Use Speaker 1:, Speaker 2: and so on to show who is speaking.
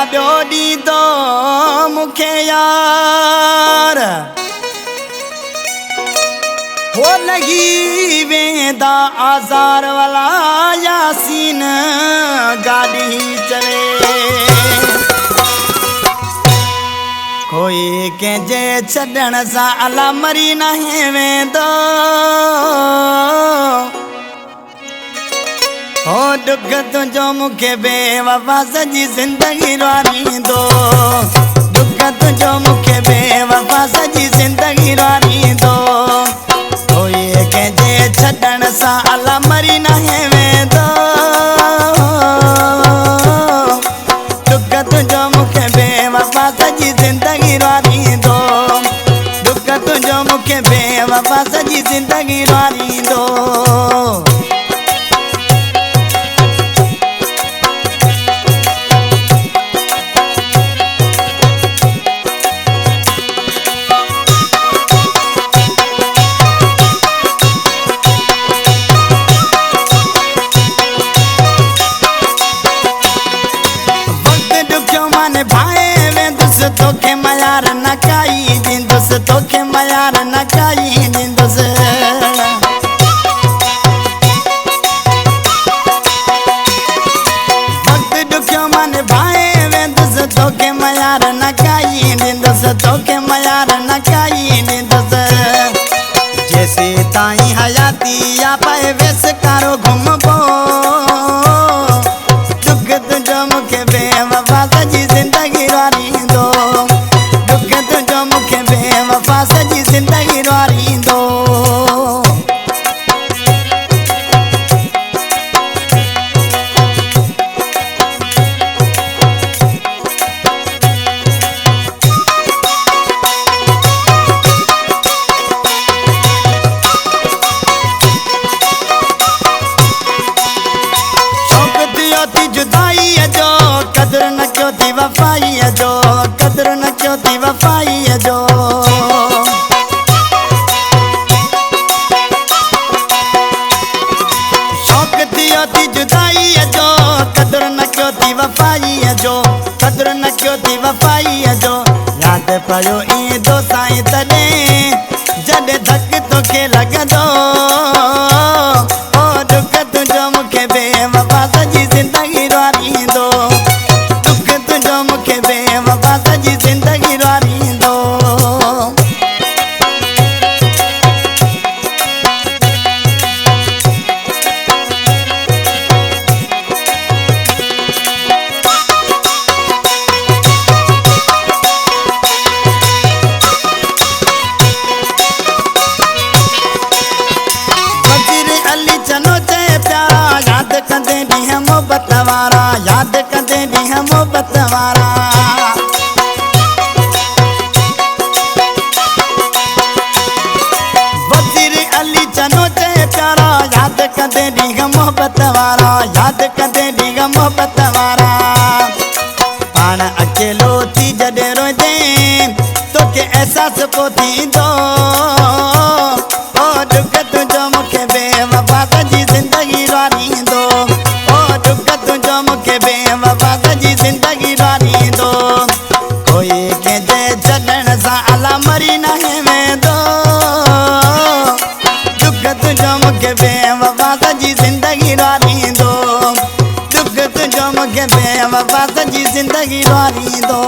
Speaker 1: ॾियो ॾींदो मूंखे यार हो लॻी वेंदा आज़ार वाला यासीन गाॾी चले कोई कंहिंजे छॾण सां अला मरी नाहे वेंदो हो दुख तुंहिंजो मूंखे बेवफा सॼी ज़िंदगी रुआरींदो दुख तुंहिंजो मूंखे बेवफा सॼी ज़िंदगी रुआरींदो कोई कंहिंजे छॾण सां अला मरी नाहे वेंदो दुख तुंहिंजो मूंखे बेवफा सॼी ज़िंदगी रुआरींदो दुख तुंहिंजो मूंखे बेवफा सॼी ज़िंदगी रुआरींदो भाए वेंदुसि तोखे मयार न काई ॾींदुसि तोखे मयार न काई ॾींदुसि वक़्तु ॾुखियो माने भाए वेंदुसि तोखे मयार न काई ॾींदुसि तोखे मयार न काई ॾींदुसि जेसी ताईं हयाती या पए वेस कारो घुमबो दुख तुंहिंजो मूंखे बेवफा सॼी ज़िंदगी रुआरींदो दुख तुंहिंजो मूंखे बेवफा सॼी ज़िंदगी रुआरींदो जुदाईअ जो क़दुरु न कयो थी वफ़ाईअ जो क़दुरु न कयो थी वफ़ाईअ जो शौक़ु थियो थी जुदाईअ जो क़दुरु न कयो थी वफ़ाईअ जो क़दुरु न कयो थी वफ़ाईअ जो यादि पियो ईंदो साईं तॾहिं जॾहिं धक तोखे लॻंदो ओ दुख तुंहिंजो मूंखे बेवफा सॼी ज़िंदगी रुआरींदो दुख तुंहिंजो मूंखे बेवफा सॼी ज़िंदगी रुआरींदो यादि कंदे ॾींहं मोहबत वारा यादि कंदे ॾींहं मोहबत वारा वज़ीर अली चनो चए प्यारा यादि कंदे ॾींहं मोहबत वारा यादि कंदे ॾींहं मोहबत वारा पाण अकेलो थी जॾहिं रोईंदे तोखे अहसासु पोइ थींदो ओ दुख तुंहिंजो मूंखे बेवफा सॼी ज़िंदगी रुआरींदो ओ दुख तुंहिंजो मूंखे बेवफा सॼी ज़िंदगी रुआरींदो कोई कंहिंजे छॾण सां अला मरी नाहे वेंदो दुख तुंहिंजो मूंखे बेवफा सॼी ज़िंदगी रुआरींदो दुख तुंहिंजो मूंखे बेवफा सॼी ज़िंदगी रुआरींदो